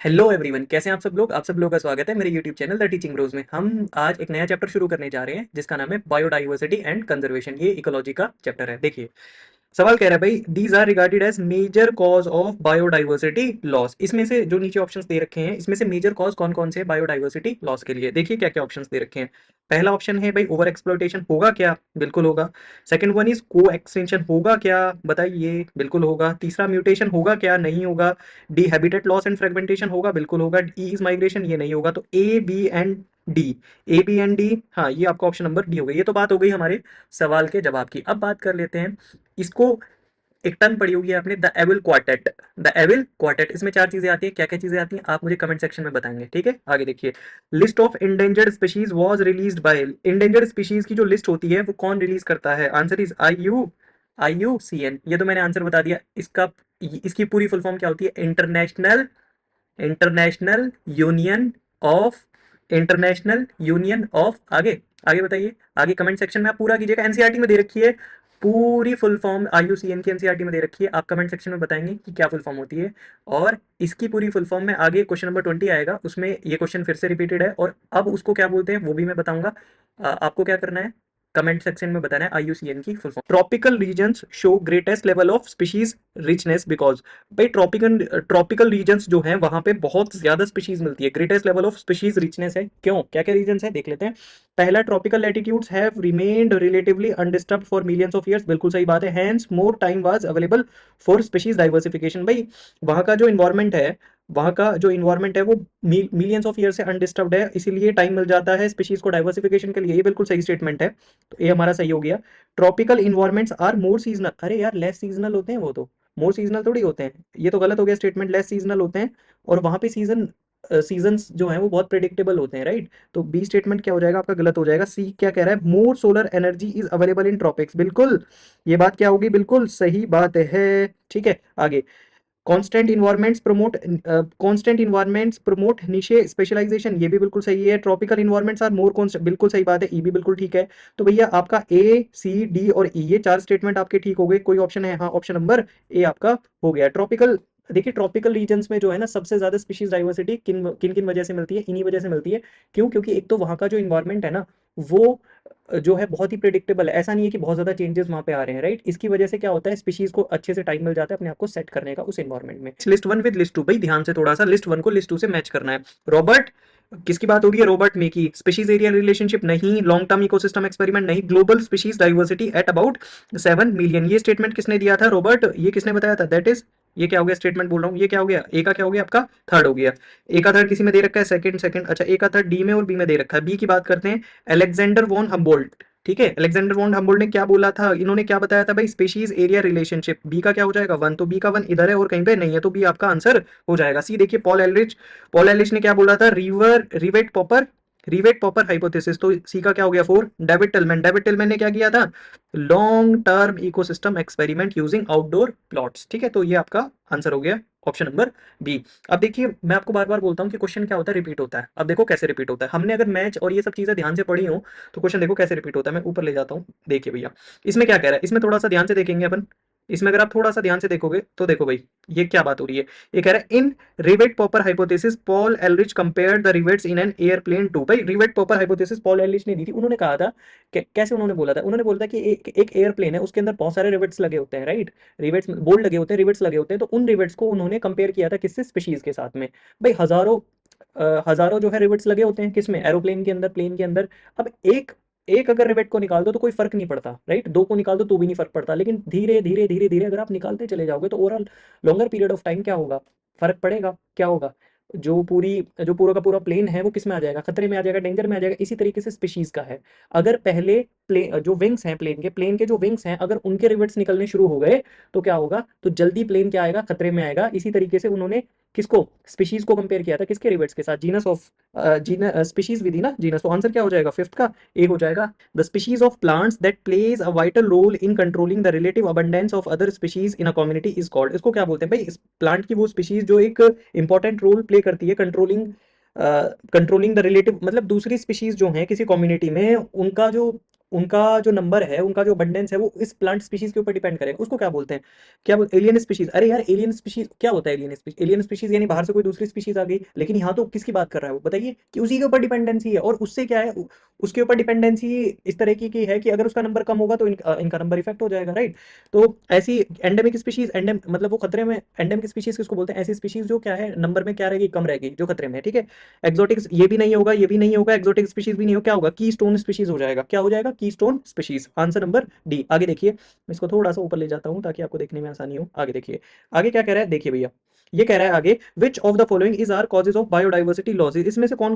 Hello everyone, कैसे हैं आप सब लोग का स्वागत है मेरे YouTube channel the teaching bros में। हम आज एक नया चैप्टर शुरू करने जा रहे हैं जिसका नाम है बायोडाइवर्सिटी एंड कंजर्वेशन। ये इकोलॉजी का चैप्टर है। देखिए, सवाल कह रहा है भाई, these are regarded as major cause of biodiversity loss. इसमें से जो नीचे ऑप्शंस दे रखे हैं, इसमें से मेजर कॉज कौन कौन से बायोडाइवर्सिटी लॉस के लिए। देखिए क्या क्या ऑप्शंस दे रखे हैं। पहला ऑप्शन है भाई, ओवर एक्सप्लॉइटेशन होगा क्या? बिल्कुल होगा। सेकंड वन इज को एक्सटेंशन होगा क्या? बताइए, बिल्कुल होगा। तीसरा, म्यूटेशन होगा क्या? नहीं होगा। D, habitat loss and fragmentation होगा? बिल्कुल होगा। ई इज माइग्रेशन, ये नहीं होगा। तो A B and D, A B and D, हाँ ये आपका ऑप्शन नंबर डी हो गई। ये तो बात हो गई हमारे सवाल के जवाब की। अब बात कर लेते हैं इसको। एक टर्म पढ़ी होगी आपने, the evil quartet. The evil quartet, इसमें चार चीजें आती हैं। क्या क्या चीजें आती हैं आप मुझे कमेंट सेक्शन में बताएंगे, ठीक है? आगे देखिए, list of endangered species was released by. Endangered species की जो लिस्ट होती है वो कौन रिलीज करता है? Answer is IUCN। ये तो मैंने आंसर बता दिया। इसकी पूरी फुल फॉर्म क्या होती है? International union of international union of. आगे आगे बताइए। आगे कमेंट सेक्शन में आप पूरा कीजिएगा। एनसीईआरटी में दे रखी है पूरी फुल फॉर्म, IUCN की एनसीईआरटी में दे रखी है। आप कमेंट सेक्शन में बताएंगे कि क्या फुल फॉर्म होती है। और इसकी पूरी फुल फॉर्म में आगे क्वेश्चन नंबर 20 आएगा, उसमें ये क्वेश्चन फिर से रिपीटेड है और अब उसको क्या बोलते हैं वो भी मैं बताऊंगा। आपको क्या करना है, कमेंट सेक्शन में बताना है IUCN की full form. Tropical regions show greatest level of species richness because. भाई ट्रॉपिकल रीजन्स जो हैं वहां पे बहुत ज्यादा स्पीशीज मिलती है। Greatest level of species richness है क्यों? क्या क्या रीजन्स है देख लेते हैं। पहला, tropical latitudes have remained relatively undisturbed for millions of years. बिल्कुल सही बात है। Hence more time was available for species diversification. भाई वहां का जो इन्वायरमेंट है, वो मिलियंस ऑफ ईयर से अनडिस्टर्ब्ड है, इसीलिए टाइम मिल जाता है स्पीशीज को डाइवर्सिफिकेशन के लिए। ये बिल्कुल सही स्टेटमेंट है, तो ये हमारा सही हो गया। Tropical environments are more seasonal. अरे यार, लेस सीजनल होते हैं वो तो, मोर सीजनल थोड़ी होते हैं। ये तो गलत हो गया स्टेटमेंट, लेस सीजनल होते हैं। और वहां पे सीजन्स जो हैं वो बहुत प्रेडिक्टेबल होते हैं, राइट? तो बी स्टेटमेंट क्या हो जाएगा आपका? गलत हो जाएगा। सी क्या कह रहा है? More solar energy is available in tropics. बिल्कुल, ये बात क्या होगी? बिल्कुल सही बात है। ठीक है, आगे। Constant environments promote niche specialization. ये भी बिल्कुल सही है। Tropical environments are more constant, बिल्कुल सही बात है। ई भी बिल्कुल ठीक है। तो भैया आपका A, C, D और E, ये चार स्टेटमेंट आपके ठीक हो गए। कोई ऑप्शन है? हाँ, ऑप्शन नंबर ए आपका हो गया। ट्रॉपिकल, देखिए ट्रॉपिकल रीजन्स में जो है ना सबसे ज्यादा स्पीशीज डाइवर्सिटी किन किन किन वजह से मिलती है? इन्हीं वजह से मिलती है। क्यों? क्योंकि एक तो वहाँ का जो इन्वायरमेंट है ना, वो जो है बहुत ही प्रेडिक्टेबल है। ऐसा नहीं है कि बहुत ज्यादा चेंजेस वहां पे आ रहे हैं, राइट? इसकी वजह से क्या होता है, स्पीशीज को अच्छे से टाइम मिल जाता है अपने आप को सेट करने का उस एनवायरनमेंट में। List one with list two, भाई ध्यान से थोड़ा सा लिस्ट वन को लिस्ट टू से मैच करना है। रॉबर्ट, किसकी बात हो रही है? रॉबर्ट मे की। स्पीशीज एरिया रिलेशनशिप नहीं, लॉन्ग टर्म इकोसिस्टम एक्सपेरिमेंट नहीं, global species diversity at about 7 million. ये स्टेटमेंट किसने दिया था? रॉबर्ट। ये किसने बताया था? दैट इज, ये क्या हो गया स्टेटमेंट बोल रहा हूँ? ये क्या हो गया? ए का क्या हो गया आपका? थर्ड हो गया। ए का थर्ड किसी में दे रखा है? सेकंड सेकंड, अच्छा। ए का थर्ड डी में और बी में दे रखा है। बी की बात करते हैं। अलेक्जेंडर वॉन हम्बोल्ट, ठीक है। अलेक्जेंडर वॉन हम्बोल्ट ने क्या बोला था? इन्होंने क्या बताया था भाई? Species area relationship. बी का क्या हो जाएगा? वन। तो बी का वन इधर है और कहीं पे नहीं है, तो बी आपका आंसर हो जाएगा। सी देखिए, पॉल एलिच ने क्या बोला था? Rivet popper hypothesis. तो सी का क्या हो गया? 4। डेविड टिलमैन ने क्या किया था? Long term ecosystem experiment using outdoor plots. ठीक है, तो ये आपका आंसर हो गया ऑप्शन नंबर बी। अब देखिए, मैं आपको बार बार बोलता हूँ कि क्वेश्चन क्या होता है? रिपीट होता है। अब देखो कैसे रिपीट होता है। हमने अगर मैच और ये सब चीजें ध्यान से पढ़ी हो तो क्वेश्चन देखो कैसे रिपीट होता है। मैं ऊपर ले जाता हूँ, देखिए भैया। इसमें क्या कह रहा है, इसमें थोड़ा सा ध्यान से देखेंगे अपन। इसमें अगर आप थोड़ा सा ध्यान से देखोगे तो देखो भाई, ये क्या बात हो रही है। ये कह रहा है, in rivet popper hypothesis Paul Ehrlich compared the rivets in an airplane to. भाई rivet popper hypothesis Paul Ehrlich ने दी थी। उन्होंने कहा था, कैसे उन्होंने बोला था? उन्होंने बोला था कि एक एयरप्लेन है, उसके अंदर बहुत सारे रिवेट्स लगे होते हैं, राइट? रिवेट्स बोल्ड लगे होते हैं, रिवेट्स लगे होते हैं। तो उन रिवेट्स को उन्होंने कंपेयर किया था किससे? स्पीशीज के साथ में। भाई हजारों जो है रिवेट्स लगे होते हैं किसमें? एरोप्लेन के अंदर, प्लेन के अंदर। अब एक एक अगर रिवेट को निकाल दो तो कोई फर्क नहीं पड़ता, राइट? दो को निकाल दो तो भी नहीं फर्क पड़ता, लेकिन धीरे धीरे धीरे धीरे अगर आप निकालते चले जाओगे तो overall longer period of time क्या होगा? फर्क पड़ेगा। क्या होगा? जो पूरा का पूरा प्लेन है वो किस में आ जाएगा? खतरे में आ जाएगा, डेंजर में आ जाएगा। इसी तरीके से स्पीशीज का है। अगर पहले जो विंग्स हैं प्लेन के जो विंग्स हैं, अगर उनके रिवेट्स निकलने शुरू हो गए तो क्या होगा? तो जल्दी प्लेन क्या आएगा? खतरे में आएगा। इसी तरीके से उन्होंने किसको? स्पीशीज को कंपेयर किया था किसके? रिवेट्स के साथ। जीनस ऑफ स्पीशीज विधि ना, जीनस। तो आंसर क्या हो जाएगा? फिफ्थ का ए हो जाएगा। The species of plants that plays a vital role in controlling the relative abundance of other species in a community is called. इसको क्या बोलते हैं भाई? इस प्लांट की वो स्पीशीज जो एक इंपॉर्टेंट रोल प्ले करती है कंट्रोलिंग द रिलेटिव, मतलब दूसरी स्पीशीज जो हैं किसी कम्युनिटी में, उनका जो उनका जो नंबर है, उनका जो अबंडेंस है, वो इस प्लांट स्पीशीज के ऊपर डिपेंड करेगा। उसको क्या बोलते हैं? क्या बोलते, एलियन स्पीशीज। अरे यार एलियन स्पीशीज क्या होता है? एलियन स्पीशीज, एलियन स्पीशीज यानी बाहर से कोई दूसरी स्पीशीज आ गई, लेकिन यहाँ तो किसकी बात कर रहा है वो बताइए, कि उसी के ऊपर डिपेंडेंसी है। और उससे क्या है, उसके ऊपर डिपेंडेंसी इस तरह की है कि अगर उसका नंबर कम होगा तो इनका नंबर इफेक्ट हो जाएगा, राइट। तो ऐसी एंडेमिक स्पीशीज, एंडेम मतलब वो खतरे में, एंडेमिक स्पीशीज किसको बोलते हैं? ऐसी स्पीशीज जो क्या है, नंबर में क्या रहेगी, कम रहेगी, जो खतरे में है, ठीक है। एक्सोटिक्स ये भी नहीं होगा, ये भी नहीं होगा, एक्सोटिक स्पीशीज भी नहीं होगा, क्या होगा, की स्टोन स्पीशीज हो जाएगा। क्या हो जाएगा? की stone species. Answer number D. आगे देखिए, मैं इसको थोड़ा सा ऊपर ले जाता हूँ ताकि आपको देखने में आसानी हो। आगे देखिए, आगे क्या कह रहा है, देखिए भैया, ये कह रहा है आगे, which of the following is are causes of biodiversity losses. इसमें से कौन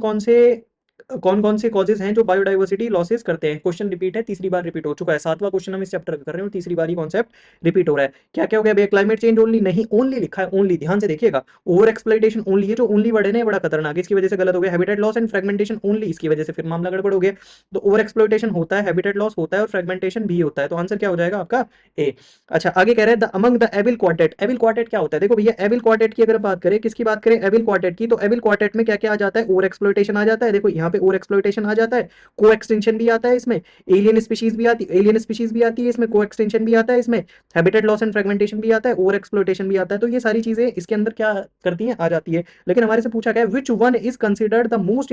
कौन से कॉजेज हैं जो बायोडाइवर्सिटी लॉसेस करते हैं। क्वेश्चन रिपीट है, तीसरी बार रिपीट हो चुका है, 7वां क्वेश्चन हम इस चैप्टर का कर रहे हैं और तीसरी बार ही कॉन्सेप्ट रिपीट हो रहा है। क्या क्या हो गया भैया? क्लाइमेट चेंज ओनली नहीं, ओनली लिखा है, ओनली, ध्यान से देखिएगा। ओवर एक्सप्लॉइटेशन ओनली, ये जो ओनली वर्ड है ना बड़ा खतरनाक है, इसकी वजह से गलत हो गया। Habitat loss and fragmentation only, इसकी वजह से फिर मामला गड़बड़ हो गया। तो ओवर एक्सप्लॉइटेशन होता है, हैबिटेट लॉस होता है और फ्रेगमेंटेशन भी होता है। तो आंसर क्या हो जाएगा आपका? ए। अच्छा आगे कह रहे हैं the among the evil quartet. Evil quartet क्या होता है? देखो भैया, एविल क्वार्टेट की अगर बात करें, किसकी बात करें, एविल क्वार्टेट की, तो एविल क्वार्टेट में क्या क्या आ जाता है? ओवर एक्सप्लॉइटेशन आ जाता है। देखो यहाँ पे ओवर एक्सप्लॉइटेशन आ जाता है, को एक्सटेंशन भी आता है इसमें, एलियन स्पीशीज भी आती है, एलियन स्पीशीज भी आती है इसमें, को एक्सटेंशन भी आता है इसमें, हैबिटेट लॉस एंड फ्रेगमेंटेशन भी आता है, ओवर एक्सप्लॉइटेशन भी आता है। तो ये सारी चीजें इसके अंदर क्या करती हैं, आ जाती है। लेकिन हमारे से पूछा गया which one is considered the most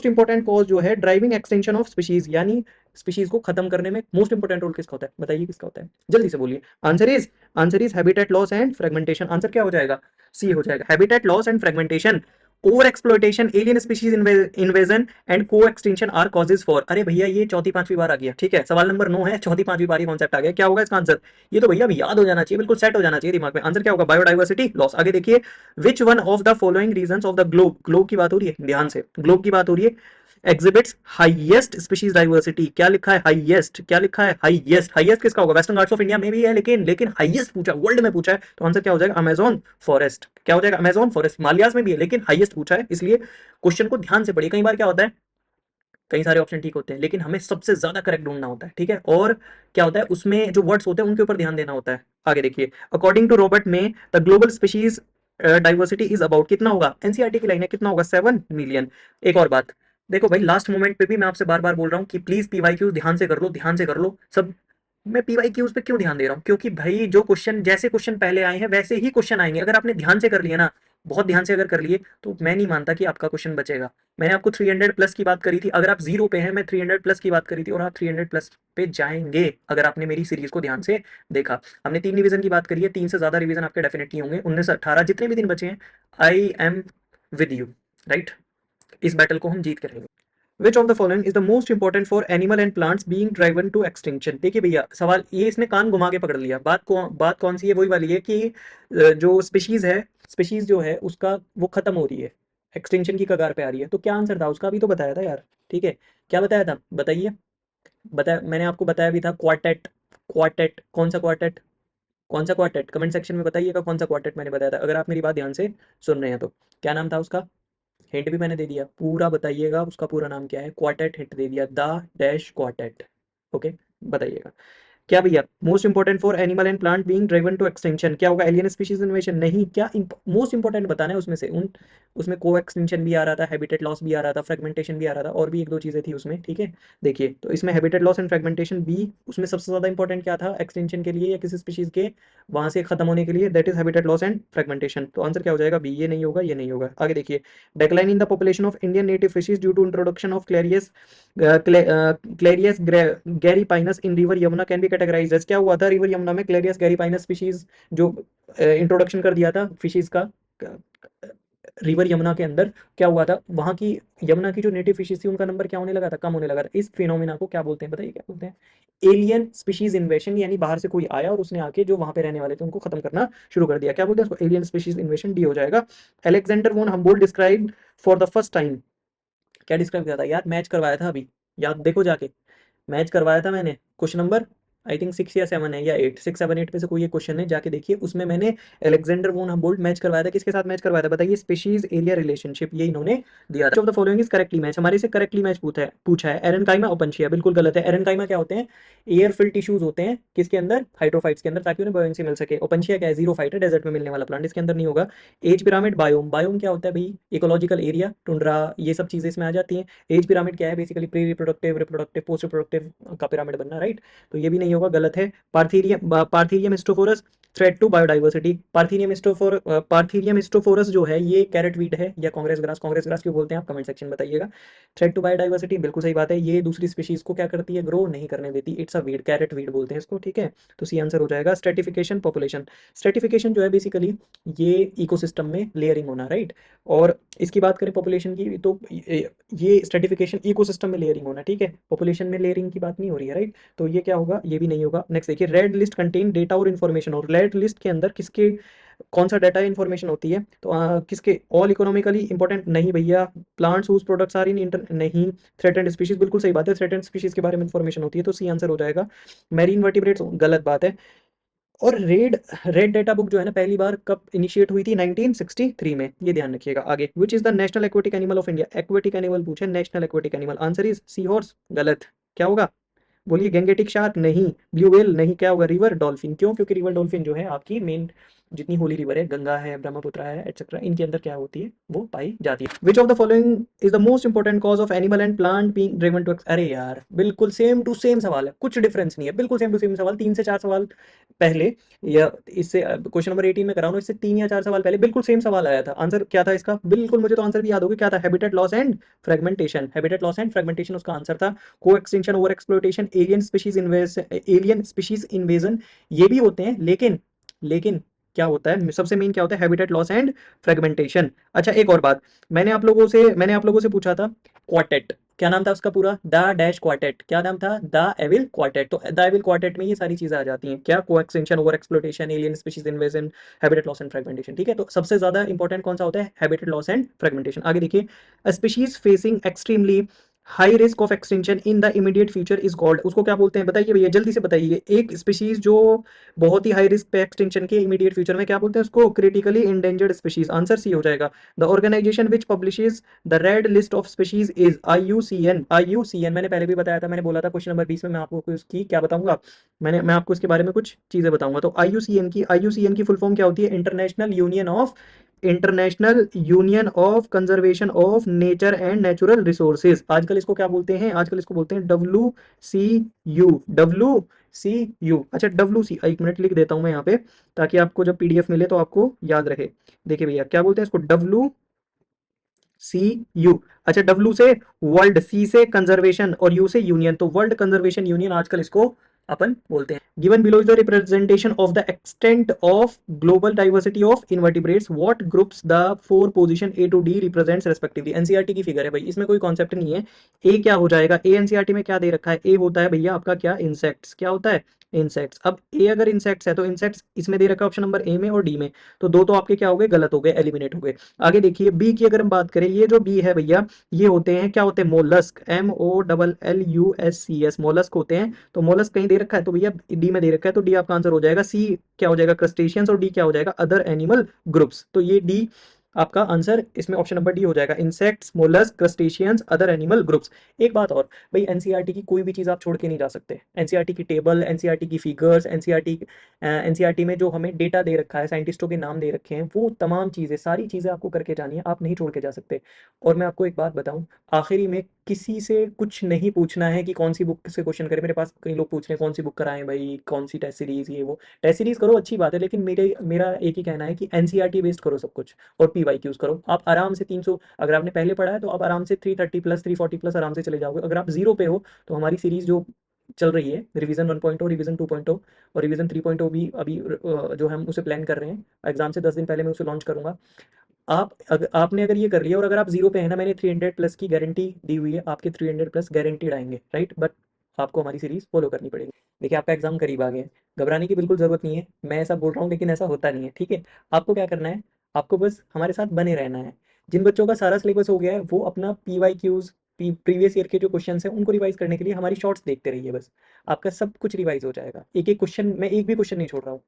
important cause जो है ड्राइविंग एक्सटेंशन ऑफ स्पीशीज, यानी स्पीशीज को खत्म करने में मोस्ट इंपॉर्टेंट रोल किसका होता है? बताइए किसका होता है, जल्दी से बोलिए। Answer is habitat loss and fragmentation. Answer क्या हो जाएगा? सी हो जाएगा, habitat loss and fragmentation, over exploitation, alien species invasion and को एक्सटेंशन आर कॉजेज फॉर। अरे भैया ये चौथी पांचवी बार आ गया, ठीक है, सवाल नंबर 9 है, चौथी पांचवी बार ही कॉन्सेप्ट आ गया। क्या होगा इसका आंसर? ये तो भैया अभी याद हो जाना चाहिए, बिल्कुल सेट हो जाना चाहिए दिमाग में। आंसर क्या होगा? Biodiversity loss. आगे देखिए, which one of the following reasons of the globe, globe की बात हो रही है, ध्यान से, ग्लोब की बात हो रही है, एग्जिबिट्स हाईएस्ट स्पीशीज डाइवर्सिटी। क्या लिखा है? हाईएस्ट। क्या लिखा है? हाईएस्ट। हाईएस्ट किसका होगा? वेस्टर्न घाट्स ऑफ इंडिया में भी है, लेकिन हाईएस्ट पूछा, वर्ल्ड में पूछा है, तो आंसर क्या हो जाएगा? Amazon forest. क्या हो जाएगा? Amazon forest. हिमालयास में भी है लेकिन हाईएस्ट पूछा है, इसलिए क्वेश्चन को ध्यान से पढ़िए। कई बार क्या होता है, कई सारे ऑप्शन ठीक होते हैं लेकिन हमें सबसे ज्यादा करेक्ट ढूंढना होता है, ठीक है। और क्या होता है, उसमें जो वर्ड्स होते हैं उनके ऊपर ध्यान देना होता है। आगे देखिए, अकॉर्डिंग टू रॉबर्ट में the global species diversity is about, कितना होगा? एनसीईआरटी की लाइन है, कितना होगा? 7 मिलियन। एक और बात, देखो भाई, लास्ट मोमेंट पे भी मैं आपसे बार बार बोल रहा हूँ कि प्लीज पीवाईक्यूज ध्यान से कर लो, ध्यान से कर लो सब। मैं पीवाईक्यूज पे क्यों ध्यान दे रहा हूँ? क्योंकि भाई जो क्वेश्चन, जैसे क्वेश्चन पहले आए हैं वैसे ही क्वेश्चन आएंगे। अगर आपने ध्यान से कर लिया ना, बहुत ध्यान से अगर कर लिए, तो मैं नहीं मानता कि आपका क्वेश्चन बचेगा। मैंने आपको 300 प्लस की बात करी थी, अगर आप जीरो पे हैं, मैं 300 प्लस की बात करी थी और आप 300 प्लस पे जाएंगे अगर आपने मेरी सीरीज को ध्यान से देखा। हमने 3 रिवीजन की बात करी है, 3 से ज्यादा रिवीजन आपके डेफिनेटली होंगे, 19 से 18 जितने भी दिन बचे हैं, I am with you, right. इस बैटल को हम जीत के रहेंगे। Which of the following is the most important for animal and plants being driven to extinction. देखिए भैया, सवाल ये इसने कान घुमा के पकड़ लिया। बात कौन सी है? वही वाली है कि जो स्पीशीज है, स्पीशीज जो है उसका वो खत्म हो रही है, एक्सटिंक्शन की कगार पे आ रही है। तो क्या आंसर था उसका? अभी तो बताया था यार, ठीक है, क्या बताया था बताइए। बताया मैंने आपको, बताया भी था, क्वार्टेट। क्वार्टेट कौन सा क्वार्टेट? कौन सा क्वार्टेट? कमेंट सेक्शन में बताइएगा कौन सा क्वार्टेट मैंने बताया था, अगर आप मेरी बात ध्यान से सुन रहे हैं तो। क्या नाम था उसका? हिंट भी मैंने दे दिया, पूरा बताइएगा उसका पूरा नाम क्या है। क्वार्टेट हिंट दे दिया, द डैश क्वार्टेट। ओके, बताइएगा। क्या भैया, most important for animal and plant being driven to extinction, क्या होगा? एलियन स्पीशीज इन्वेशन नहीं, क्या मोस्ट इंपॉर्टेंट बताना है उसमें से। उसमें को एक्सटिंक्शन भी आ रहा था, हैबिटेट लॉस भी आ रहा था, फ्रेगमेंटेशन भी आ रहा था, और भी एक दो चीजें थी उसमें, ठीक है। देखिए, तो इसमें हैबिटेट लॉस एंड फ्रेगमेंटेशन भी, उसमें सबसे ज्यादा इंपॉर्टेंट क्या था एक्सटेंशन के लिए या किसी स्पीशीज के वहां से खत्म होने के लिए? That is habitat loss and fragmentation. तो आंसर क्या हो जाएगा? बी। ये नहीं होगा, ये नहीं होगा। आगे देखिए, decline in the population of Indian native fishes due to introduction of clarias gariepinus in river Yamuna can be categorised as. क्या हुआ था रिवर यमुना में? क्लेरियस गैरीपाइनस स्पीशीज जो इंट्रोडक्शन कर दिया था फिशेज का रिवर यमुना के अंदर, क्या हुआ था वहां की, यमुना की जो नेटिव फिशेज थी उनका नंबर क्या होने लगा था? कम होने लगा था। इस फिनोमिना को क्या बोलते हैं बताइए? क्या बोलते हैं? एलियन स्पीशीज इन्वेशन, यानी बाहर से कोई आया और उसने आके जो वहां पे रहने वाले थे उनको खत्म करना शुरू कर दिया। क्या बोलते हैं उसको? Alien species इन्वेशन। डी हो जाएगा। अलेक्जेंडर वोन Humboldt describe for the first time, क्या डिस्क्राइब किया था यार? मैच करवाया था अभी, याद देखो जाके, मैच करवाया था मैंने, क्वेश्चन नंबर आई थिंक 6 या 7 है या 8, 6 7 8 पे से कोई एक क्वेश्चन है, जाके देखिए। उसमें मैंने अलेक्जेंडर वोन हम्बोल्ट मैच करवाया था, किसके साथ मैच करवाया था बताइए? स्पीशीज एरिया रिलेशनशिप, ये इन्होंने दिया था। Of the following is correctly match, हमारे से करेक्टली मैच पूछा है एरनकाइमा ओपनशिया, बिल्कुल गलत है। एरनकाइमा क्या होते हैं? एयर फिल्ड टिश्यूज होते हैं, किसके अंदर? हाइड्रोफाइट्स के अंदर, ताकि उन्हें बॉयंसी मिल सके। ओपनशिया क्या है? जीरो फाइट है, डेजर्ट में मिलने वाला प्लांट, इसके अंदर नहीं होगा। एज पिरामिड बायोम, बायोम क्या होता है भाई? इकोलॉजिकल एरिया, टुंड्रा, ये सब चीजें इसमें आ जाती हैं। एज पिरामिड क्या है? Basically pre reproductive, reproductive, post reproductive का पिरामिड बनना, राइट? तो ये भी नहीं होगा, गलत है। पार्थीरियम स्टोफोरस, थ्रेट टू बायोडाइवर्सिटी। पार्थीरियम स्टोफोरस जो है ये कैरेट वीट है या कांग्रेस ग्रास क्यों बोलते हैं आप कमेंट सेक्शन में बताइएगा। थ्रेट टू बायोडाइवर्सिटी, बिल्कुल सही बात है, ये दूसरी स्पीशीज को क्या करती है? ग्रो नहीं करने देती। It's a weed, carrot weed बोलते हैं इसको, ठीक है? तो सी आंसर हो जाएगा। स्ट्रेटिफिकेशन पॉपुलेशन, स्ट्रेटिफिकेशन जो है बेसिकली ये इकोसिस्टम में लेयरिंग होना, राइट? और इसकी बात करें पॉपुलेशन की, तो ये स्ट्रेटिफिकेशन इकोसिस्टम में लेयरिंग होना, ठीक है? पॉपुलेशन में लेयरिंग की बात नहीं हो रही है, राइट? तो ये क्या होगा? ये भी नहीं होगा। नेक्स्ट देखिए, रेड लिस्ट कंटेन डेटा और इन्फॉर्मेशन, और रेड लिस्ट के अंदर किसके कौन सा डाटा इन्फॉर्मेशन होती है? तो किसके? ऑल इकोनॉमिकली इंपॉर्टेंट नहीं भैया। Plants whose products are in inter नहीं। थ्रेटेंड स्पीशीज, बिल्कुल सही बात है, थ्रेटेंड स्पीशीज के बारे में इन्फॉर्मेशन होती है, तो सी आंसर हो जाएगा। मैरीन वर्टिब्रेट्स, गलत बात है। और रेड रेड डेटा बुक जो है ना, पहली बार कब इनिशिएट हुई थी? 1963 में, ये ध्यान रखिएगा। आगे, which is the national aquatic animal of India? Aquatic animal पूछे, national aquatic animal, answer is sea horse, गलत। क्या होगा? बोलिए। गैंगेटिक शार्क नहीं, ब्लू व्हेल नहीं, क्या होगा? River dolphin. क्यों? क्योंकि रिवर डॉल्फिन जो है आपकी मेन जितनी होली रिवर है, गंगा है, ब्रह्मपुत्र है, एटसेट्रा, इनके अंदर क्या होती है? वो पाई जाती है। Which of the following is the most important cause of animal and plant being driven to, अरे यार बिल्कुल सेम टू सेम सवाल है, कुछ डिफरेंस नहीं है, बिल्कुल सेम टू सेम सवाल। 3 से 4 सवाल पहले, या इससे क्वेश्चन नंबर 18 में कराऊँ, इससे 3 या 4 सवाल पहले बिल्कुल सेम सवाल आया था। आंसर क्या था इसका? बिल्कुल, मुझे तो आंसर भी याद होगा, क्या था? Habitat loss and fragmentation, habitat loss and fragmentation उसका आंसर था। को extension, over exploitation, alien species invasion, ये भी होते हैं, लेकिन क्या होता है? सबसे मेन क्या होता है? Habitat loss and fragmentation. अच्छा, एक और बात, मैंने आप लोगों से पूछा था क्वार्टेट, क्या नाम था उसका पूरा? द डैश क्वार्टेट, क्या नाम था? The evil quartet. तो द एविल क्वार्टेट में ये सारी चीजें आ जाती हैं, क्या? Coextinction, over exploitation, alien species invasion, habitat loss and fragmentation, ठीक है? तो सबसे ज्यादा इंपॉर्टेंट कौन सा होता है? Habitat loss and fragmentation. आगे देखिए, species facing extremely high risk of extension in the immediate future is called, उसको क्या बोलते हैं बताइए भैया, जल्दी से बताइए। एक स्पीशीज जो बहुत ही हाई रिस्क पे एक्सटेंशन के इमीडिएट फ्यूचर में, क्या बोलते हैं उसको? Critically endangered species, answer C हो जाएगा। The organisation which publishes the red list of species is IUCN। IUCN मैंने पहले भी बताया था, मैंने बोला था क्वेश्चन नंबर 20 में मैं आपको उसकी क्या बताऊंगा, मैं आपको इसके बारे में कुछ चीजें बताऊंगा। तो IUCN की फुल फॉर्म क्या होती है? International union of conservation of nature and natural resources. आजकल इसको क्या बोलते हैं? आजकल इसको बोलते हैं WCU। अच्छा, WC, एक मिनट लिख देता हूं मैं यहाँ पे, ताकि आपको जब PDF मिले तो आपको याद रहे। देखिए भैया, क्या बोलते हैं इसको? WCU। अच्छा, W से वर्ल्ड, C से कंजर्वेशन और U से यूनियन, तो वर्ल्ड कंजर्वेशन यूनियन आजकल इसको अपन बोलते हैं। Given below is the representation of the extent of global diversity of invertebrates, what groups the four position A to D represents respectively. NCERT की figure है भाई, इसमें कोई कॉन्सेप्ट नहीं है। ए क्या हो जाएगा? ए एनसीईआरटी में क्या दे रखा है? ए होता है भैया आपका क्या? इंसेक्ट्स। क्या होता है? इंसेक्ट्स। अब ए अगर इंसेक्ट्स है तो इंसेक्ट्स इसमें दे रखा है ऑप्शन नंबर ए में और डी में, तो दो तो आपके क्या हो गए? गलत हो गए, एलिमिनेट हो गए। आगे देखिए, बी की अगर हम बात करें, ये जो बी है भैया, ये होते हैं, क्या होते हैं? मोलस्क, MOLLUSCS, मोलस्क होते हैं। तो मोलस्क कहीं दे रखा है तो भैया डी में दे रखा है, तो डी आपका आंसर हो जाएगा। सी क्या हो जाएगा? क्रस्टेशियंस, और डी क्या हो जाएगा? Other animal groups. तो ये डी आपका आंसर इसमें ऑप्शन नंबर डी हो जाएगा, insects, mollusc, crustaceans, other animal groups. एक बात और भाई, एनसीईआरटी की कोई भी चीज आप छोड़ के नहीं जा सकते। एनसीईआरटी की टेबल, एनसीईआरटी की फिगर्स, एनसीईआरटी में जो हमें डेटा दे रखा है, साइंटिस्टों के नाम दे रखे हैं, वो तमाम चीजें, सारी चीजें आपको करके जानी है, आप नहीं छोड़ के जा सकते। और मैं आपको एक बात बताऊं, आखिरी में किसी से कुछ नहीं पूछना है कि कौन सी बुक से क्वेश्चन करे। मेरे पास कई लोग पूछ रहे हैं कौन सी बुक कराएं भाई, कौन सी टेस्ट सीरीज, ये वो। टेस्ट सीरीज करो, अच्छी बात है, लेकिन मेरा एक ही कहना है कि एनसीईआरटी बेस्ड करो सब कुछ, और PYQs करो। आप आराम से 300, अगर आपने पहले पढ़ा है तो आप आराम से 330 प्लस 340 प्लस आराम से चले जाओगे। अगर आप जीरो पे हो तो हमारी सीरीज जो चल रही है, रिवीजन 1.0, रिवीजन 2.0 और रिवीजन 3.0 भी अभी जो हम उसे प्लान कर रहे हैं, एग्जाम से 10 दिन पहले मैं उसे लॉन्च करूंगा। आपने अगर ये कर लिया और अगर आप जीरो पे है ना, मैंने 300 प्लस की गारंटी दी हुई है, आपके 300 प्लस गारंटीड आएंगे, राइट? बट आपको हमारी सीरीज फॉलो करनी पड़ेगी। देखिए, आपका एग्जाम करीब आ गया है, घबराने की बिल्कुल जरूरत नहीं है, मैं ऐसा बोल रहा हूँ लेकिन ऐसा होता नहीं है, ठीक है? आपको क्या करना है? आपको बस हमारे साथ बने रहना है। जिन बच्चों का सारा सिलेबस हो गया है वो अपना PYQs प्रीवियस ईयर के जो क्वेश्चन हैं उनको रिवाइज करने के लिए हमारी शॉर्ट्स देखते रहिए, बस आपका सब कुछ रिवाइज हो जाएगा। एक एक क्वेश्चन, मैं एक भी क्वेश्चन नहीं छोड़ रहा हूँ,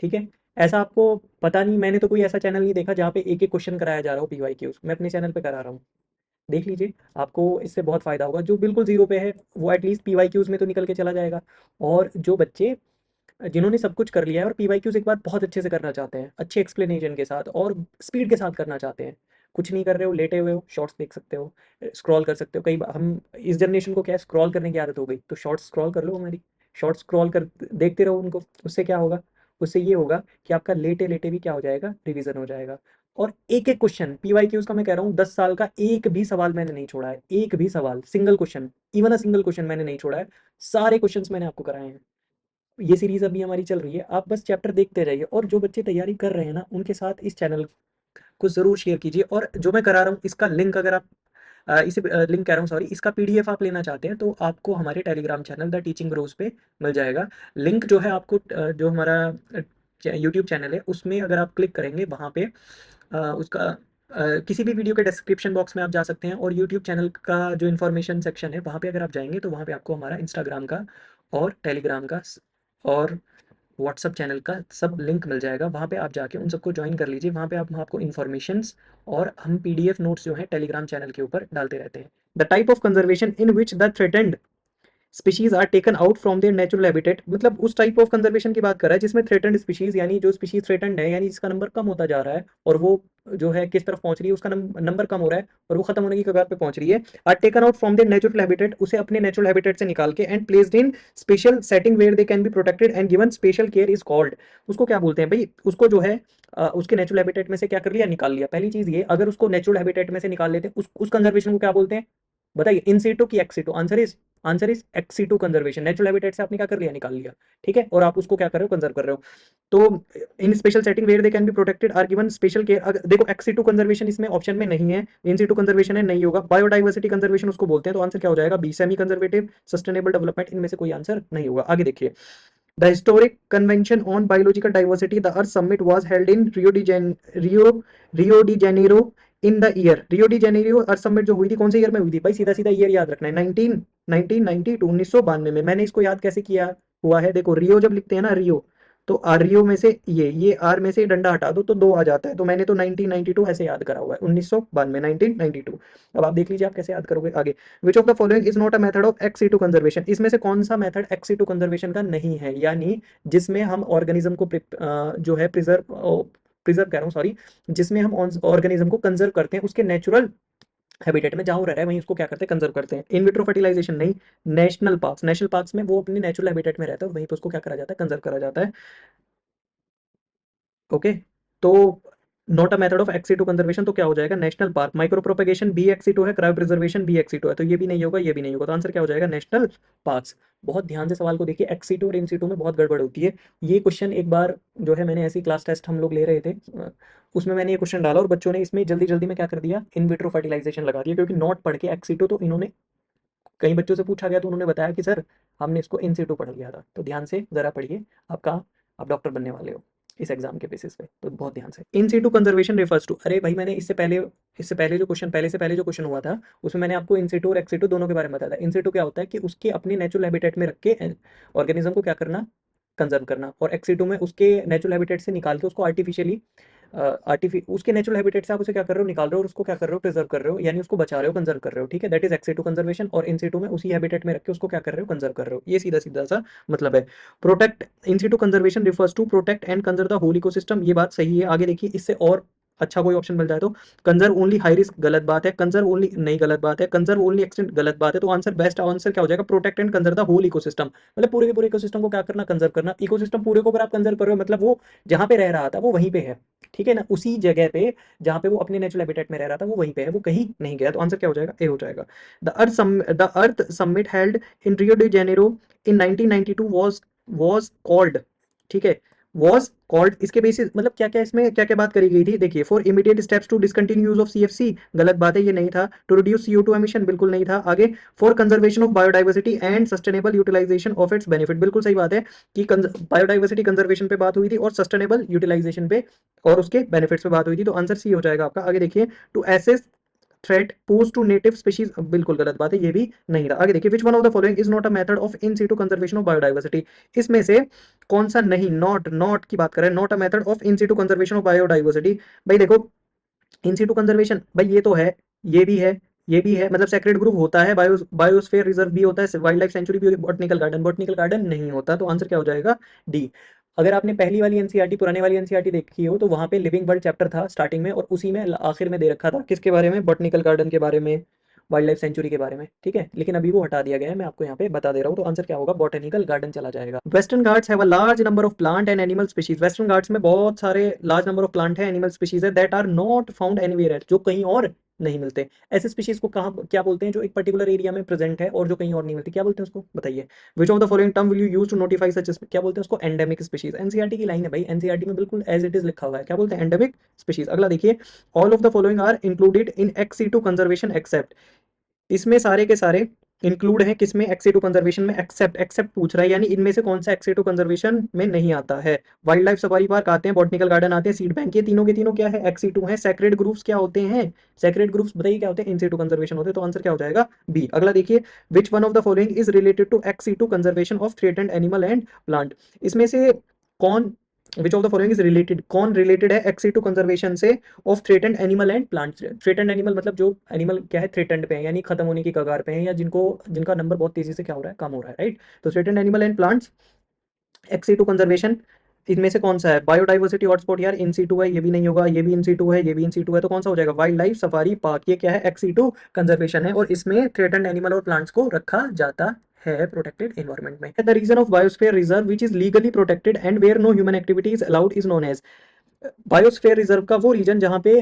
ठीक है। ऐसा आपको पता नहीं, मैंने तो कोई ऐसा चैनल नहीं देखा जहाँ पे एक एक क्वेश्चन कराया जा रहा हो पीवाई क्यूज, मैं अपने चैनल पे करा रहा हूँ। देख लीजिए, आपको इससे बहुत फ़ायदा होगा। जो बिल्कुल ज़ीरो पे है वो एटलीस्ट पीवाई क्यूज में तो निकल के चला जाएगा। और जो बच्चे जिन्होंने सब कुछ कर लिया है और पीवाई क्यूज एक बार बहुत अच्छे से करना चाहते हैं, अच्छे एक्सप्लेनेशन के साथ और स्पीड के साथ करना चाहते हैं, कुछ नहीं कर रहे हो, लेटे हुए हो, शॉर्ट्स देख सकते हो, स्क्रॉल कर सकते हो। कई बार हम इस जनरेशन को क्या है, स्क्रॉल करने की आदत हो गई, तो शॉर्ट्स स्क्रॉल कर लो हमारी, शॉर्ट्स स्क्रॉल कर देखते रहो उनको। उससे क्या होगा, उससे ये होगा कि आपका लेटे लेटे भी क्या हो जाएगा, रिवीजन हो जाएगा। और एक एक क्वेश्चन पीवाई क्यूज का मैं कह रहा हूँ, 10 साल का एक भी सवाल मैंने नहीं छोड़ा है, एक भी सवाल, single question, even a single question मैंने नहीं छोड़ा है। सारे क्वेश्चंस मैंने आपको कराए हैं। ये सीरीज अभी हमारी चल रही है, आप बस चैप्टर देखते रहिए। और जो बच्चे तैयारी कर रहे हैं ना, उनके साथ इस चैनल को जरूर शेयर कीजिए। और जो मैं करा रहा हूँ इसका लिंक, अगर आप इसे लिंक कह रहा हूँ सॉरी, इसका पीडीएफ आप लेना चाहते हैं तो आपको हमारे Telegram channel the teaching Bros पे मिल जाएगा। लिंक जो है आपको जो हमारा यूट्यूब चैनल है उसमें अगर आप क्लिक करेंगे, वहाँ पे उसका किसी भी वीडियो के डिस्क्रिप्शन बॉक्स में आप जा सकते हैं, और यूट्यूब चैनल का जो इन्फॉर्मेशन सेक्शन है वहाँ पे अगर आप जाएंगे तो वहाँ पे आपको हमारा इंस्टाग्राम का और टेलीग्राम का और व्हाट्सअप चैनल का सब लिंक मिल जाएगा। वहाँ पे आप जाके उन सबको ज्वाइन कर लीजिए। वहाँ पे आप आपको इन्फॉर्मेशंस और हम पीडीएफ नोट्स जो हैं टेलीग्राम चैनल के ऊपर डालते रहते हैं। The type of conservation in which the threatened species are taken out from their natural habitat, मतलब उस टाइप ऑफ कंजर्वेशन की बात कर रहा है जिसमें थ्रेटेंड स्पीशीज, यानी जो स्पीशीज थ्रेटेंड है, यानी जिसका नंबर कम होता जा रहा है और वो जो है किस तरफ पहुंच रही है, उसका नंबर कम हो रहा है और वो खत्म होने की कगार पे पहुंच रही है। Are taken out from their natural habitat, उसे अपने नेचुरल हैबिटेट से निकाल के and placed in special setting where they can be protected and given special care is called. उसको क्या बोलते हैं भाई, उसको जो है उसके नेचुरल हैबिटेट में से क्या कर लिया, निकाल लिया। पहली चीज ये, अगर उसको नेचुरल हैबिटेट में से निकाल लेते उस कंजर्वेशन को क्या बोलते हैं, बताइए, इन सीटू की ex situ. Answer is ex situ conservation. Natural habitat से आपने क्या कर लिया, निकाल लिया, ठीक है, और आप उसको क्या कर रहे हो, कंजर्व कर रहे हो। तो in special setting where they can be protected are given special care. देखो एक्सी टू कंजर्वेशन इसमें ऑप्शन में नहीं है, इन सीटू कंजर्वेशन है, नहीं होगा। बायोडाइवर्सिटी कंजर्वेशन उसको बोलते हैं, तो आंसर क्या हो जाएगा, B, semi conservative sustainable development, इनमें से कोई आंसर नहीं होगा। आगे देखिए, the historic convention on biological diversity the earth summit was held in Rio de Janeiro in the year, Rio de Janeiro earth summit जो हुई थी कौन से ईयर में हुई थी भाई, सीधा सीधा ईयर याद रखना है, 1992, 1992 में। मैंने इसको याद कैसे किया हुआ है, देखो रियो जब लिखते हैं ना, रियो, तो रियो में से ये आर में से डंडा हटा दो तो दो आ जाता है, तो मैंने तो 1992 ऐसे याद करा हुआ है, 1992, 1992। अब आप देख लीजिए आप कैसे याद करोगे आगे। Which of the following is not a method of ex situ conservation, इसमें से कौन सा मेथड एक्स टू कंजर्वेशन का नहीं है, यानी जिसमें हम ऑर्गेनिज्म को जो है प्रिजर्व कह रहा हूँ सॉरी, जिसमें हम ऑर्गेनिज्म को कंजर्व करते हैं उसके नेचुरल हैबिटेट में, जहाँ वो रह रहा है वहीं उसको क्या करते हैं, कंजर्व करते हैं। इन विट्रो फर्टिलाइजेशन नहीं, नेशनल पार्क्स में वो अपने नेचुरल हैबिटेट में रहता है, वहीं पर उसको क्या करा जाता है, कंजर्व करा जाता है। ओके, तो not a method of ex situ conservation, तो क्या हो जाएगा, नेशनल पार्क। माइक्रो प्रोपेगेशन बी एक्सी टू है, क्रायो प्रिजर्वेशन बी एक्सी टू है, तो ये भी नहीं होगा, ये भी नहीं होगा, तो आंसर क्या हो जाएगा, नेशनल पार्क्स। बहुत ध्यान से सवाल को देखिए, एक्सी टू और इन टू में बहुत गड़बड़ होती है। ये क्वेश्चन एक बार जो है मैंने ऐसी क्लास टेस्ट हम लोग ले रहे थे, उसमें मैंने ये क्वेश्चन डाला और बच्चों ने इसमें जल्दी जल्दी में क्या कर दिया, इन विट्रो फर्टिलाइजेशन लगा दिया, क्योंकि नॉट पढ़ के एक्सी टू, तो इन्होंने कई बच्चों से पूछा गया तो उन्होंने बताया कि सर हमने इसको इन टू पढ़ लिया था। तो ध्यान से जरा पढ़िए, आप डॉक्टर बनने वाले हो इस एग्जाम के बेसिस पे, तो बहुत ध्यान से। In situ conservation refers to, अरे भाई मैंने इससे पहले जो क्वेश्चन, पहले से पहले जो क्वेश्चन हुआ था उसमें मैंने आपको इन सीटू और एक्स सीटू दोनों के बारे में बताया था। इन सीटू क्या होता है कि उसके अपने नेचुरल हैबिटेट में रख के ऑर्गेनिज्म को क्या करना, कंजर्व करना, और एक्स सीटू में उसके नेचुरल हैबिटेट से निकाल के उसको आर्टिफिशियली उसके नेचुरल हैबिटेट से आप उसे क्या कर रहे हो, निकाल रहे हो और उसको क्या कर रहे हो, प्रिजर्व कर रहे हो, यानी उसको बचा रहे हो, कंजर्व कर रहे हो, ठीक है, that is ex situ conservation. और इन सीटू में उसी हैबिटेट में रख के उसको क्या कर रहे हो, कंजर्व कर रहे हो, ये सीधा सीधा सा मतलब है। Protect in situ conservation refers to protect and conserve the whole ecosystem, ये बात सही है। आगे देखिए, इससे और अच्छा कोई ऑप्शन मिल जाए तो, कंजर्व ओनली हाई रिस्क गलत बात है, कंजर्व ओनली नहीं गलत बात है, कंजर्व ओनली एक्सटेंट गलत बात है, तो आंसर बेस्ट आंसर क्या हो जाएगा, protect and conserve the whole ecosystem, मतलब पूरे के पूरे इकोसिस्टम को क्या करना, कंजर्व करना। इकोसिस्टम पूरे को अगर आप कंजर्व कर रहे हो मतलब वो जहां पे रह रहा था वो वहीं पे है, ठीक है ना, उसी जगह पे जहां पे वो अपने नेचुरल हैबिटेट में रह रहा था वो वहीं पे है, वो कहीं नहीं गया, तो आंसर क्या हो जाएगा, ए हो जाएगा। The earth summit held in Rio de Janeiro in 1992 was called, ठीक है, वॉज कॉल्ड, इसके बेसिस मतलब क्या क्या इसमें क्या क्या बात करी गई थी, देखिए, for immediate steps to discontinue use of CFC, गलत बात है, ये नहीं था। टू रिड्यूस CO2 एमिशन, बिल्कुल नहीं था। आगे, for conservation of biodiversity and sustainable utilisation of its benefit, बिल्कुल सही बात है कि बायोडाइवर्सिटी कंजर्वेशन पे बात हुई थी और सस्टेनेबल यूटिलाइजेशन पे और उसके बेनिफिट्स पे बात हुई थी, तो आंसर सी हो जाएगा आपका। आगे देखिए, to assess threat pose to native species, बिल्कुल गलत बात है, ये भी नहीं रहा। आगे देखिए, which one of the following is not a method of in situ conservation of biodiversity, इसमें से कौन सा नहीं, नॉट की बात करें, not a method of in situ conservation of biodiversity. भाई देखो, इन सीटू कंजर्वेशन भाई ये तो है, ये भी है, ये भी है, मतलब सेक्रेड ग्रुप होता है, बायोस्फीयर रिजर्व भी होता है, वाइल्ड लाइफ सेंचुरी भी, बॉटनिकल गार्डन नहीं होता, तो आंसर क्या हो जाएगा, डी। अगर आपने पहली वाली एनसीईआरटी, पुराने वाली एनसीईआरटी देखी हो, तो वहां पे लिविंग वर्ल्ड चैप्टर था स्टार्टिंग में, और उसी में आखिर में दे रखा था किसके बारे में, बॉटनिकल गार्डन के बारे में, वाइल्ड लाइफ सेंचुरी के बारे में, ठीक है, लेकिन अभी वो हटा दिया गया है, मैं आपको यहाँ पे बता दे रहा हूँ, तो आंसर क्या होगा, बॉटनिकल गार्डन चला जाएगा। Western Ghats have a large number of plant and animal species, Western Ghats में बहुत सारे लार्ज नंबर ऑफ प्लांट है, एनिमल स्पीशीज है, that are not found anywhere else, जो कहीं और नहीं मिलते। ऐसे स्पीशीज को कहाँ क्या बोलते हैं, जो एक पर्टिकुलर एरिया में प्रेजेंट है और जो कहीं और नहीं मिलती, क्या बोलते हैं उसको, बताइए। Which of the following term will you use to notify such, क्या बोलते हैं उसको, एंडेमिक स्पीशीज। एनसीईआरटी की लाइन है भाई, एनसीईआरटी में बिल्कुल एज इट इज लिखा हुआ है, क्या बोलते हैं, एंडेमिक स्पीशीज। अगला देखिए, all of the following are included in ex conservation except, इसमें सारे के सारे इंक्लूड हैं किसमें, एक्सेटू कंजर्वेशन में, एक्सेप्ट, एक्सेप्ट पूछ रहा है, यानी इनमें से कौन सा एक्सेटू कंजर्वेशन में नहीं आता है। वाइल्ड लाइफ सफारी पार्क आते हैं, बॉटनिकल गार्डन आते हैं, सीड बैंक, ये तीनों के तीनों क्या है, एक्सेटू हैं। सेक्रेड ग्रुप्स क्या होते हैं, सेक्रेड ग्रुप्स बताइए क्या होते हैं, इंसेटू कंजर्वेशन होते हैं, तो आंसर क्या हो जाएगा, बी। अगला देखिए, which one of the following is related to ex situ conservation of threatened animal and plant, इसमें से कौन, which of the following is related, कौन रिलेटेड है एक्सेटू कंजर्वेशन से of threatened animal and plants. Threatened animal मतलब जो animal क्या है, थ्रेटेंड पे है, यानी खत्म होने की कगार पे है, या जिनको, जिनका नंबर बहुत तेजी से क्या हो रहा है, कम हो रहा है, राइट। तो threatened animal and plants, ex situ conservation, इनमें से कौन सा है, बायोडाइवर्सिटी हॉटस्पॉट, यार इन सीटू है, ये भी नहीं होगा, ये भी इन सीटू है, ये भी इन सीटू है, तो कौन सा हो जाएगा, वाइल्ड लाइफ सफारी पार्क, ये क्या है, एक्सी टू कंजर्वेशन है, और इसमें थ्रेटेंड एनिमल और प्लांट्स को रखा जाता है प्रोटेक्टेड एनवायरनमेंट में। The region of biosphere reserve which is legally protected and where no human activity is allowed is known as, biosphere reserve का वो रीजन जहां पे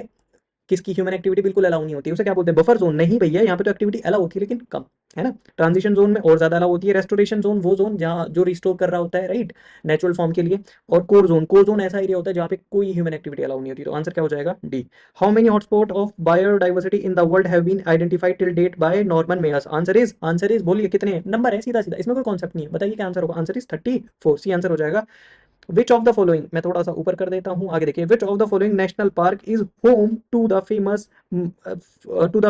किसकी ह्यूमन एक्टिविटी बिल्कुल अलाउ नहीं होती, उसे क्या बोलते हैं, बफर जोन। नहीं भैया, यहाँ पे तो एक्टिविटी अलाउ होती है लेकिन कम, है ना। ट्रांजिशन जोन में और ज्यादा अलाउ होती है। रेस्टोरेशन जोन वो जोन जहाँ जो रिस्टोर कर रहा होता है, राइट, नेचुरल फॉर्म के लिए। और कोर जोन ऐसा एरिया होता है जहाँ पे कोई ह्यूमन एक्टिविटी अलाउ नहीं होती, तो आंसर क्या हो जाएगा, D. How many hotspot of biodiversity in the world have been identified till date by Norman Myers, answer is बोलिए कितने नंबर है, सीधा सीधा, इसमें कोई कॉन्सेप्ट नहीं है, बताइए क्या आंसर होगा, आंसर इज 34, सी आंसर हो जाएगा। विच ऑफ द फॉलोइंग, मैं थोड़ा सा ऊपर कर देता हूं, आगे देखिए, which of the following national park is home to the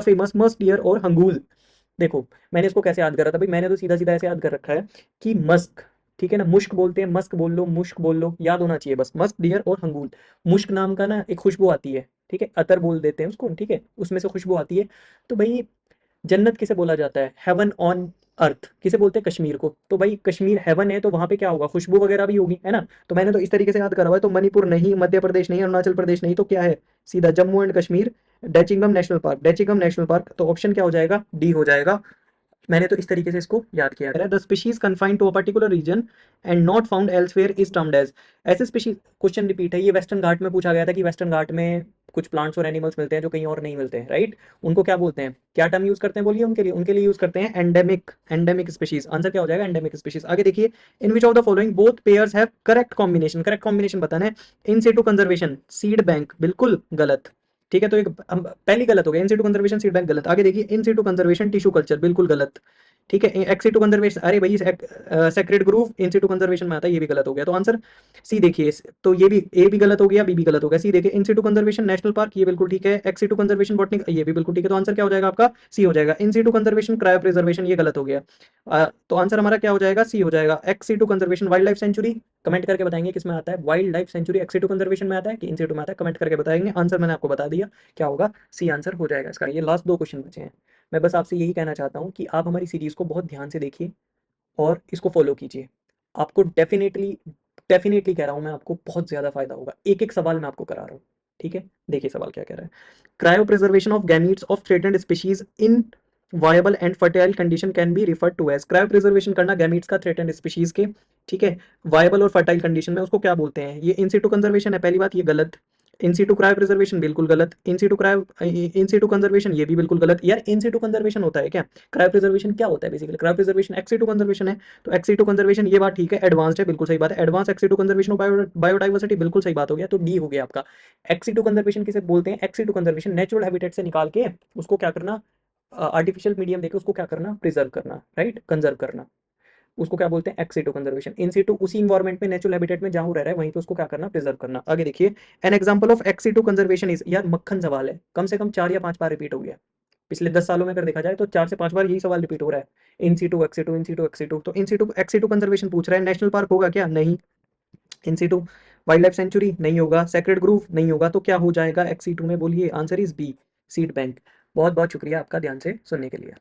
famous musk deer और हंगूल। देखो, मैंने इसको कैसे याद कर रहा था भाई, मैंने तो सीधा सीधा ऐसे याद कर रखा है कि मस्क, ठीक है ना, मुश्क बोलते हैं, मस्क बोल लो, मुश्क बोल लो, याद होना चाहिए बस, मस्क डियर और हंगूल। मुश्क नाम का ना एक खुशबू आती है, ठीक है, अतर बोल देते हैं उसको, ठीक है, उसमें से खुशबू आती है। तो भाई जन्नत किसे बोला जाता है, हेवन ऑन अर्थ किसे बोलते हैं, कश्मीर को। तो भाई कश्मीर हेवन है, तो वहां पे क्या होगा, खुशबू वगैरह भी होगी, है ना। तो मैंने तो इस तरीके से याद करा हुआ है, तो मणिपुर नहीं, मध्य प्रदेश नहीं, अरुणाचल प्रदेश नहीं, तो क्या है, सीधा Jammu and Kashmir, Dachigam national park, Dachigam national park, तो ऑप्शन क्या हो जाएगा, डी हो जाएगा। मैंने तो इस तरीके से इसको याद किया है। The species confined to a particular region and not found elsewhere is termed as, ऐसे स्पीशीज, क्वेश्चन रिपीट है, ये वेस्टर्न घाट में पूछा गया था कि वेस्टर्न घाट में कुछ प्लांट्स और एनिमल्स मिलते हैं जो कहीं और नहीं मिलते हैं, राइट। उनको क्या बोलते हैं, क्या टर्म यूज करते हैं, बोलिए, उनके लिए यूज करते हैं एंडेमिक, एंडेमिक स्पीशीज, आंसर क्या हो जाएगा, एंडेमिक स्पीशीज। आगे देखिए, in which of the following both pairs have correct combination, correct combination बताना है, in situ conservation, seed bank, बिल्कुल गलत, ठीक है, तो एक पहली गलत हो गया, इन सिटू कंजर्वेशन, सीड बैंक गलत। आगे देखिए, इन सिटू कंजर्वेशन, टिश्यू कल्चर, बिल्कुल गलत, ठीक है, एक्सिटू कंजर्वेशन, अरे भाई सेक्रेड ग्रुव इंसिटू कंजर्वेशन में आता है, ये भी गलत हो गया, तो आंसर सी देखिए, तो ये भी ए भी गलत हो गया, बी भी गलत हो गया, सी देखिए, इंसिटू कंजर्वेशन नेशनल पार्क, ये बिल्कुल ठीक है, एक्सिटू कंजर्वेशन बॉटनिक, ये भी बिल्कुल ठीक है, तो आंसर क्या हो जाएगा आपका, सी हो जाएगा। इंसिटू कंजर्वेशन क्रायो प्रिजर्वेशन, ये गलत हो गया, तो आंसर हमारा क्या हो जाएगा, सी हो जाएगा। Ex situ conservation wild life sanctuary, comment करके बताएंगे किसमें आता है, wild life sanctuary ex situ conservation में आता है कि इंसिटू में आता है, कमेंट करके बताएंगे। आंसर मैंने आपको बता दिया, क्या होगा, सी आंसर हो जाएगा इसका। ये लास्ट दो क्वेश्चन बचे हैं। मैं बस आपसे यही कहना चाहता हूँ कि आप हमारी सीरीज को बहुत ध्यान से देखिए और इसको फॉलो कीजिए, आपको डेफिनेटली, डेफिनेटली कह रहा हूँ मैं, आपको बहुत ज़्यादा फायदा होगा। एक एक सवाल मैं आपको करा रहा हूँ, ठीक है। देखिए सवाल क्या कह रहा है, cryo preservation of gametes of threatened species in viable and fertile condition can be referred to as, cryopreservation करना गैमीट्स का थ्रेटेंड स्पीशीज के, ठीक है, वायबल और फर्टाइल कंडीशन में, उसको क्या बोलते हैं, ये इन सिटू कंजर्वेशन है, पहली बात ये गलत। इन सिटू क्रायो प्रिजर्वेशन बिल्कुल गलत, इन सिटू कंजर्वेशन ये भी बिल्कुल गलत। यार इन सिटू कंजर्वेशन होता है क्या, क्रायो प्रिजर्वेशन क्या होता है, basically cryo preservation ex situ conservation है, तो एक्स सिटू कंजर्वेशन ये बात ठीक है, एडवांस्ड है, बिल्कुल सही बात है, advance ex situ conservation of biodiversity, बिल्कुल सही बात हो गया, तो डी हो गया आपका। एक्स सिटू कंजर्वेशन किसे बोलते हैं, ex situ conservation natural habitat से निकाल के उसको क्या करना, आर्टिफिशियल मीडियम देकर उसको क्या करना, प्रिजर्व करना, राइट, कंजर्व करना, उसको क्या बोलते हैं, एक्स सिटू कंजर्वेशन। इन सिटू उसी इन्वायरमेंट में, नेचुरल हैबिटेट में जहां वो रह रहा है वहीं पे उसको क्या करना, प्रिजर्व करना। आगे देखिए, an example of ex situ conservation is, यार मक्खन सवाल है, कम से कम 4 या 5 बार रिपीट हो गया, पिछले 10 सालों में अगर देखा जाए तो 4 से 5 बार यही सवाल रिपीट हो रहा है, in situ ex situ, in situ ex situ. तो इन सीटू एक्सीटू कंजर्वेशन पूछ रहा है, नेशनल पार्क होगा क्या? नहीं। In situ wildlife sanctuary नहीं होगा, सेक्रेड ग्रूव नहीं होगा, तो क्या हो जाएगा एक्सीटू में? बोलिए, answer is B, seed bank. बहुत बहुत शुक्रिया आपका ध्यान से सुनने के लिए।